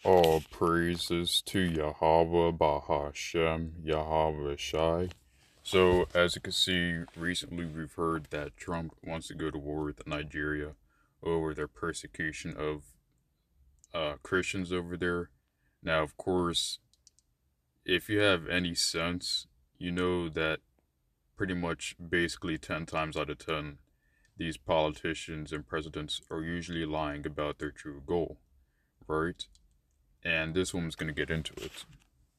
All praises to Yahweh Bahashem Yahweh Shai. So, as you can see, recently we've heard that Trump wants to go to war with Nigeria over their persecution of Christians over there. Now, of course, if you have any sense, you know that pretty much basically 10 times out of 10, these politicians and presidents are usually lying about their true goal, right? And this woman's going to get into it.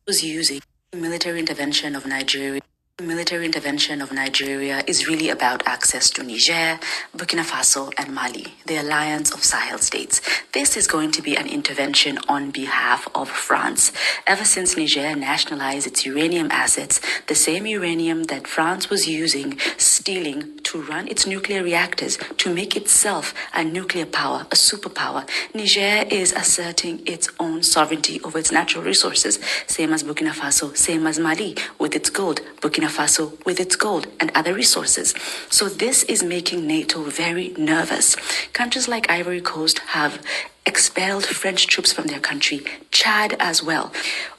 Was using military intervention of Nigeria. Military intervention of Nigeria is really about access to Niger, Burkina Faso, and Mali, the alliance of Sahel states. This is going to be an intervention on behalf of France. Ever since Niger nationalized its uranium assets, the same uranium that France was using, stealing to run its nuclear reactors to make itself a nuclear power, a superpower, Niger is asserting its own sovereignty over its natural resources, same as Burkina Faso, same as Mali with its gold, Burkina Faso with its gold and other resources. So this is making NATO very nervous. Countries like Ivory Coast have expelled French troops from their country, Chad as well.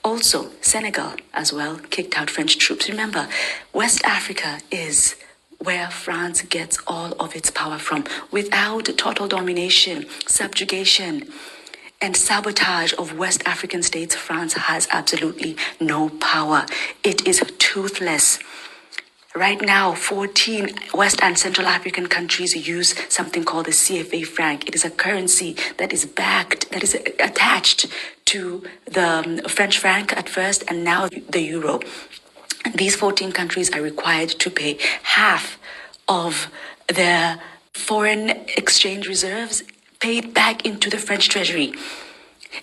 Also, Senegal as well kicked out French troops. Remember, West Africa is where France gets all of its power from. Without total domination, subjugation, and sabotage of West African states, France has absolutely no power. It is toothless. Right now, 14 West and Central African countries use something called the CFA franc. It is a currency that is backed, that is attached to the French franc at first and now the euro. These 14 countries are required to pay half of their foreign exchange reserves paid back into the French treasury.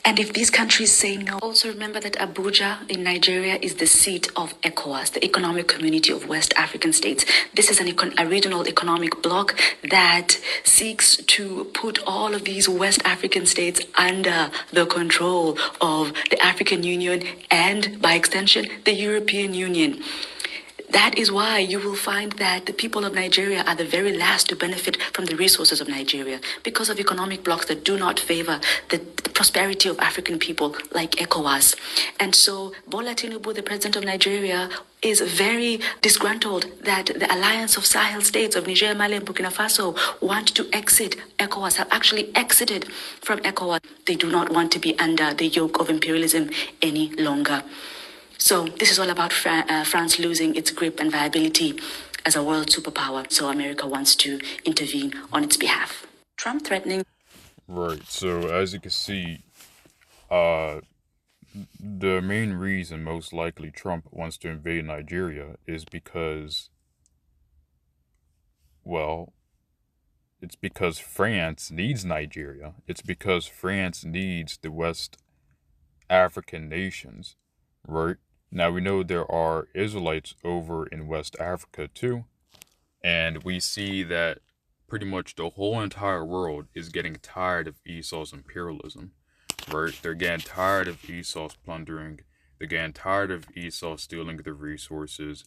And if these countries say no, also remember that Abuja in Nigeria is the seat of ECOWAS, the Economic Community of West African States. This is a regional economic bloc that seeks to put all of these West African states under the control of the African Union and, by extension, the European Union. That is why you will find that the people of Nigeria are the very last to benefit from the resources of Nigeria because of economic blocs that do not favor the prosperity of African people like ECOWAS. And so Bola Tinubu, the president of Nigeria, is very disgruntled that the alliance of Sahel states of Niger, Mali, and Burkina Faso want to exit ECOWAS, have actually exited from ECOWAS. They do not want to be under the yoke of imperialism any longer. So this is all about France losing its grip and viability as a world superpower. So America wants to intervene on its behalf. Trump threatening. Right. So as you can see, uh, the main reason most likely Trump wants to invade Nigeria is because, well, it's because France needs Nigeria. It's because France needs the West African nations, right? Now we know there are Israelites over in West Africa too, and we see that pretty much the whole entire world is getting tired of Esau's imperialism, right? They're getting tired of Esau's plundering. They're getting tired of Esau stealing the resources.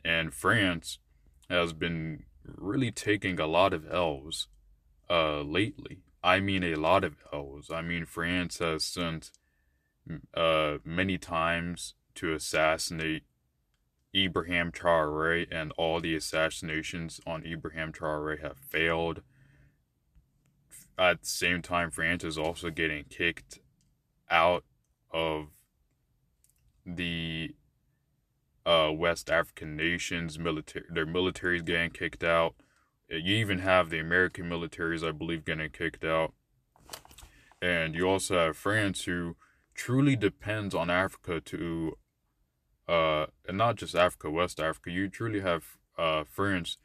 And France has been really taking a lot of L's lately. I mean a lot of L's. I mean France has sent many times to assassinate Ibrahim Traore, and all the assassinations on Ibrahim Traore have failed. At the same time, France is also getting kicked out of the West African nations. Their military is getting kicked out. You even have the American militaries, I believe, getting kicked out. And you also have France, who truly depends on Africa to and not just Africa, West Africa. You truly have France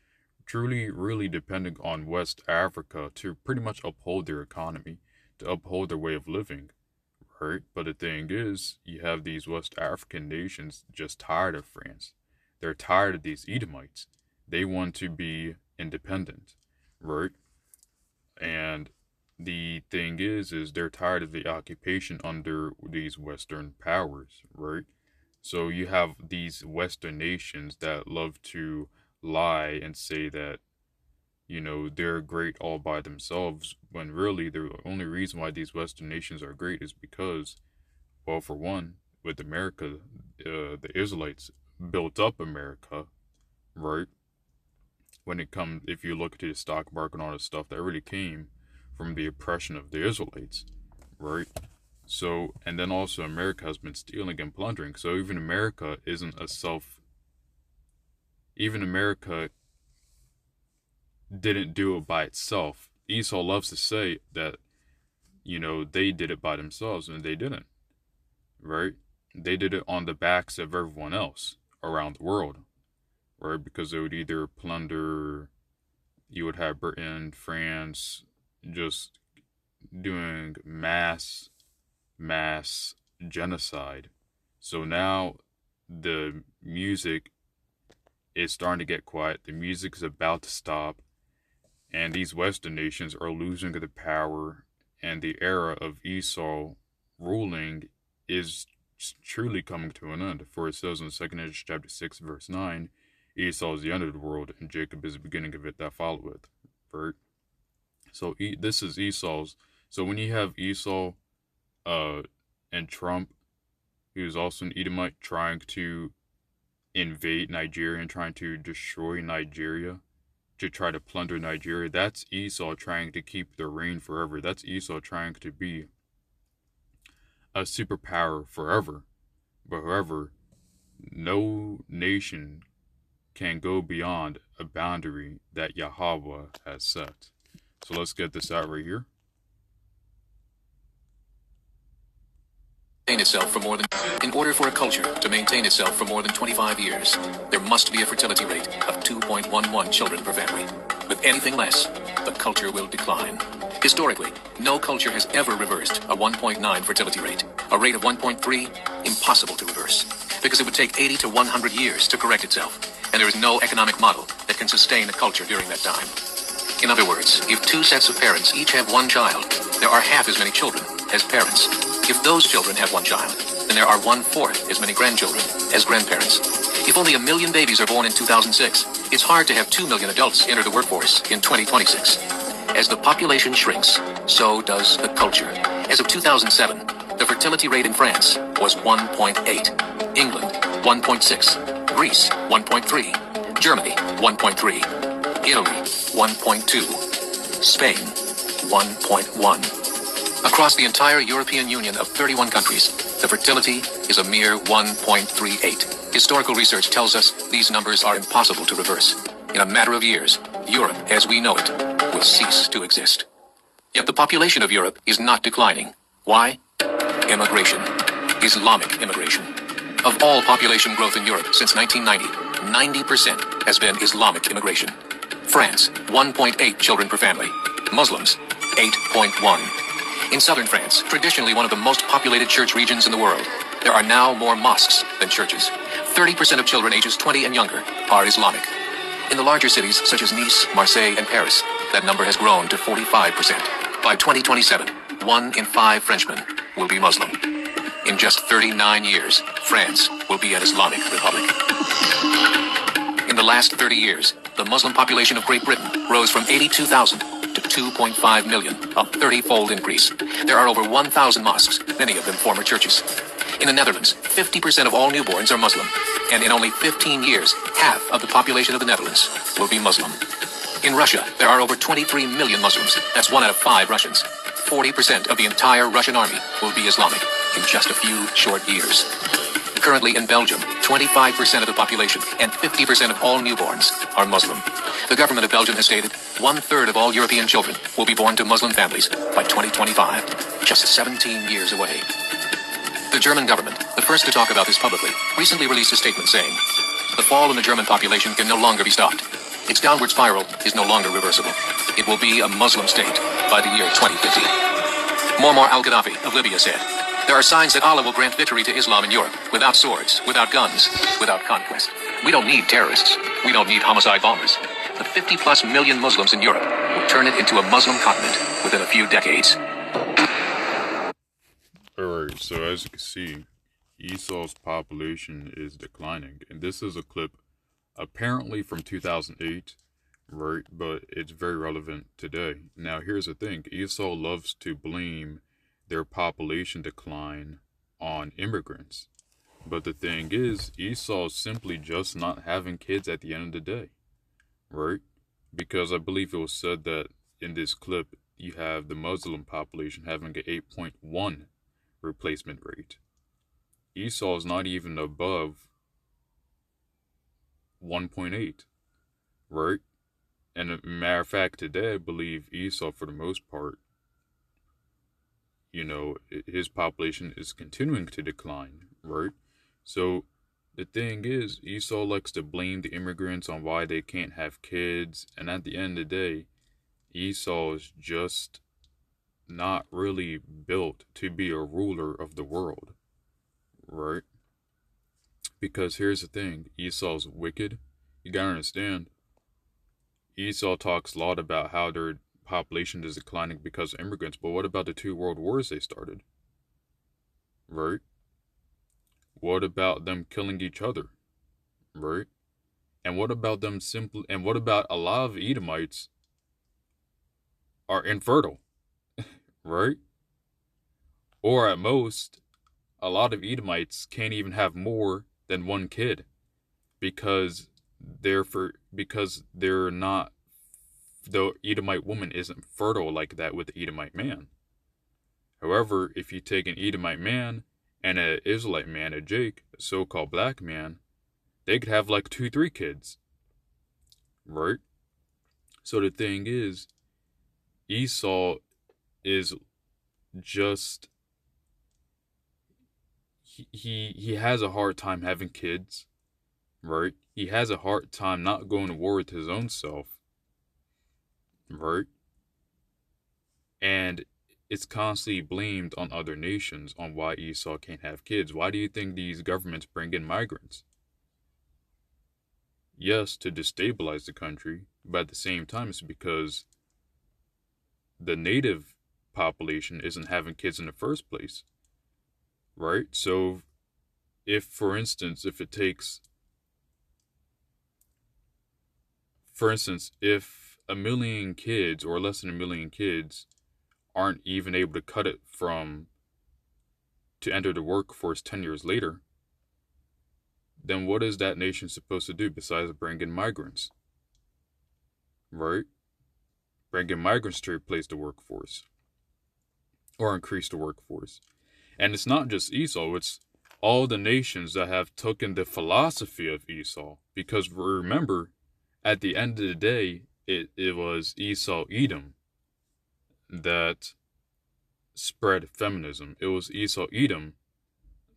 truly really depending on West Africa to pretty much uphold their economy, to uphold their way of living, right? But the thing is, you have these West African nations just tired of France. They're tired of these Edomites. They want to be independent, right? And the thing is they're tired of the occupation under these Western powers, right? So you have these Western nations that love to lie and say that, they're great all by themselves, when really the only reason why these Western nations are great is because Well, for one, with America, the Israelites built up America, right? When it comes, if you look at the stock market and all this stuff, that really came from the oppression of the Israelites, right? So, and then also America has been stealing and plundering. So even America isn't a self, even America didn't do it by itself. Esau loves to say that, they did it by themselves, and they didn't, right? They did it on the backs of everyone else around the world, right? Because they would either plunder, you would have Britain, France, just doing mass genocide. So now the music is starting to get quiet. The music is about to stop, and these Western nations are losing their power, and the era of Esau ruling is truly coming to an end. For it says in 2nd Ezra chapter 6, verse 9, Esau is the end of the world, and Jacob is the beginning of it that followeth. Right? So this is Esau's. So when you have Esau and Trump, who's also an Edomite, trying to invade Nigeria and trying to destroy Nigeria, to try to plunder Nigeria, that's Esau trying to keep the reign forever. That's Esau trying to be a superpower forever. But however, no nation can go beyond a boundary that Yahweh has set. So let's get this out right here. Itself for more than In order for a culture to maintain itself for more than 25 years, there must be a fertility rate of 2.11 children per family. With anything less, the culture will decline. Historically, no culture has ever reversed a 1.9 fertility rate. A rate of 1.3, impossible to reverse, because it would take 80 to 100 years to correct itself, and there is no economic model that can sustain a culture during that time. In other words, if two sets of parents each have one child, there are half as many children as parents. If those children have one child, then there are 1/4 as many grandchildren as grandparents. If only 1 million babies are born in 2006, it's hard to have 2 million adults enter the workforce in 2026. As the population shrinks, so does the culture. As of 2007, the fertility rate in France was 1.8, England 1.6, Greece 1.3, Germany 1.3, Italy 1.2, Spain 1.1. Across the entire European Union of 31 countries, the fertility is a mere 1.38. Historical research tells us these numbers are impossible to reverse. In a matter of years, Europe, as we know it, will cease to exist. Yet the population of Europe is not declining. Why? Immigration. Islamic immigration. Of all population growth in Europe since 1990, 90% has been Islamic immigration. France, 1.8 children per family. Muslims, 8.1. In southern France, traditionally one of the most populated church regions in the world, there are now more mosques than churches. 30% of children ages 20 and younger are Islamic. In the larger cities such as Nice, Marseille, and Paris, that number has grown to 45%. By 2027, 1 in 5 Frenchmen will be Muslim. In just 39 years, France will be an Islamic republic. In the last 30 years, the Muslim population of Great Britain rose from 82,000 to 2.5 million, a 30-fold increase. There are over 1,000 mosques, many of them former churches. In the Netherlands, 50% of all newborns are Muslim, and in only 15 years, half of the population of the Netherlands will be Muslim. In Russia, there are over 23 million Muslims. That's 1 out of 5 Russians. 40% of the entire Russian army will be Islamic in just a few short years. Currently in Belgium, 25% of the population and 50% of all newborns are Muslim. The government of Belgium has stated 1/3 of all European children will be born to Muslim families by 2025, just 17 years away. The German government, the first to talk about this publicly, recently released a statement saying, the fall in the German population can no longer be stopped. Its downward spiral is no longer reversible. It will be a Muslim state by the year 2050. Muammar al-Gaddafi of Libya said, there are signs that Allah will grant victory to Islam in Europe, without swords, without guns, without conquest. We don't need terrorists. We don't need homicide bombers. The 50+ million Muslims in Europe will turn it into a Muslim continent within a few decades. Alright, so as you can see, Esau's population is declining. And this is a clip apparently from 2008, right? But it's very relevant today. Now, here's the thing. Esau loves to blame their population decline on immigrants. But the thing is, Esau is simply just not having kids at the end of the day, right? Because I believe it was said that in this clip, you have the Muslim population having an 8.1 replacement rate. Esau is not even above 1.8, right? And a matter of fact, today I believe Esau, for the most part, his population is continuing to decline, right? So the thing is, Esau likes to blame the immigrants on why they can't have kids, and at the end of the day, Esau is just not really built to be a ruler of the world, right? Because here's the thing, Esau's wicked. You gotta understand, Esau talks a lot about how their population is declining because of immigrants, but what about the 2 world wars they started? Right? What about them killing each other? Right? And what about what about a lot of Edomites are infertile? Right? Or at most, a lot of Edomites can't even have more than one kid because they're not, the Edomite woman isn't fertile like that with the Edomite man. However, if you take an Edomite man and an Israelite man, a Jake, a so-called black man, they could have like 2, 3 kids. Right? So the thing is, Esau is just, he has a hard time having kids, right? He has a hard time not going to war with his own self, right? And it's constantly blamed on other nations on why Esau can't have kids. Why do you think these governments bring in migrants? Yes, to destabilize the country, but at the same time, it's because the native population isn't having kids in the first place, right? So if, for instance, if a million kids or less than a million kids aren't even able to cut it to enter the workforce 10 years later, then what is that nation supposed to do besides bring in migrants? Right? Bring in migrants to replace the workforce or increase the workforce. And it's not just Esau, it's all the nations that have taken the philosophy of Esau. Because remember, at the end of the day, it was Esau Edom that spread feminism. It was Esau Edom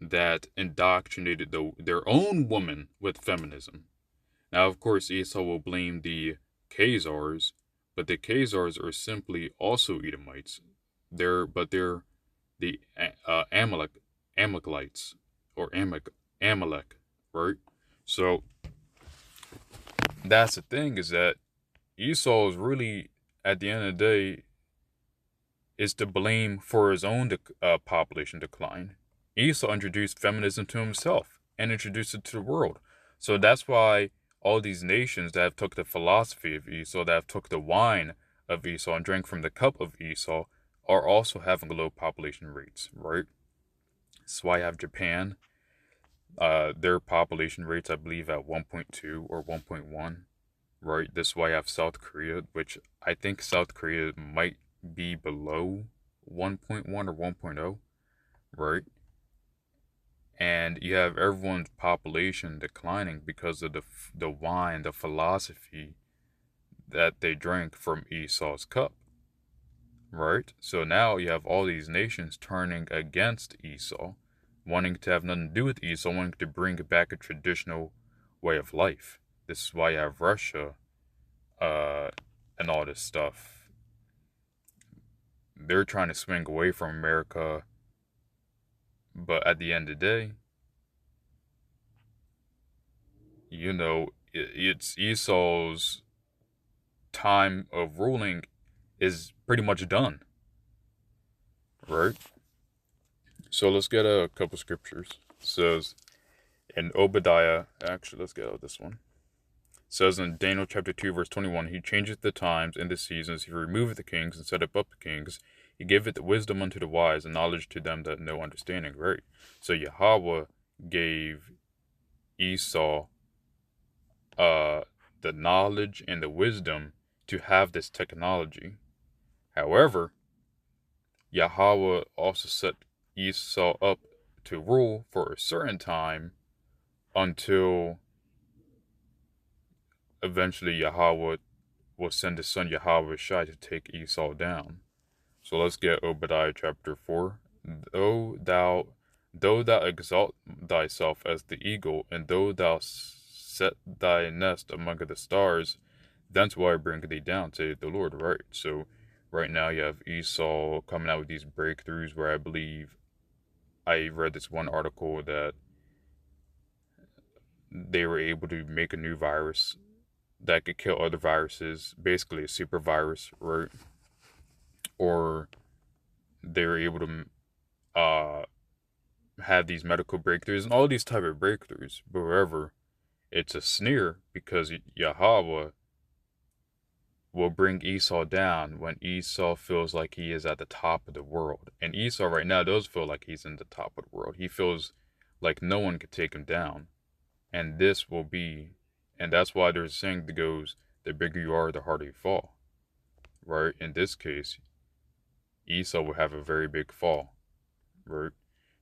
that indoctrinated their own women with feminism. Now, of course, Esau will blame the Khazars, but the Khazars are simply also Edomites. They're the Amalekites or Amalek, right? So that's the thing, is that Esau is really, at the end of the day, is to blame for his own population decline. Esau introduced feminism to himself and introduced it to the world. So that's why all these nations that have took the philosophy of Esau, that have took the wine of Esau and drank from the cup of Esau, are also having low population rates, right? That's why you have Japan. Their population rates, I believe, at 1.2 or 1.1, right? This is why you have South Korea, which I think South Korea might be below 1.1 or 1.0, right? And you have everyone's population declining because of the wine, the philosophy that they drank from Esau's cup, right? So now you have all these nations turning against Esau, wanting to have nothing to do with Esau, wanting to bring back a traditional way of life. This is why you have Russia and all this stuff. They're trying to swing away from America, but at the end of the day, it's Esau's time of ruling is pretty much done, right? So let's get a couple scriptures. It says in Obadiah, actually, let's get out this one. It says in Daniel chapter 2, verse 21, he changeth the times and the seasons, he removeth the kings and setteth up the kings. He giveth wisdom unto the wise, and knowledge to them that know understanding, right? So Yahweh gave Esau the knowledge and the wisdom to have this technology. However, Yahweh also set Esau up to rule for a certain time until eventually Yahweh will send his son Yahweh Shai to take Esau down. So let's get Obadiah chapter 4. Though thou exalt thyself as the eagle, and though thou set thy nest among the stars, thence will I bring thee down, saith the Lord, right? So right now you have Esau coming out with these breakthroughs where I believe I read this one article that they were able to make a new virus that could kill other viruses, basically a super virus, right? Or they were able to have these medical breakthroughs and all these type of breakthroughs. But however, it's a sneer because Yahweh will bring Esau down when Esau feels like he is at the top of the world. And Esau right now does feel like he's in the top of the world. He feels like no one could take him down. And this will be, and that's why there's a saying that goes, the bigger you are, the harder you fall. Right? In this case, Esau will have a very big fall. Right?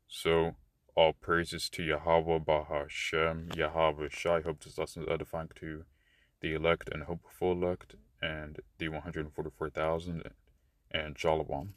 So, all praises to Yahweh Bahashem, Yahweh Shai. Hope this lesson is edifying to the elect and hopeful elect, and the 144,000, and Shalom.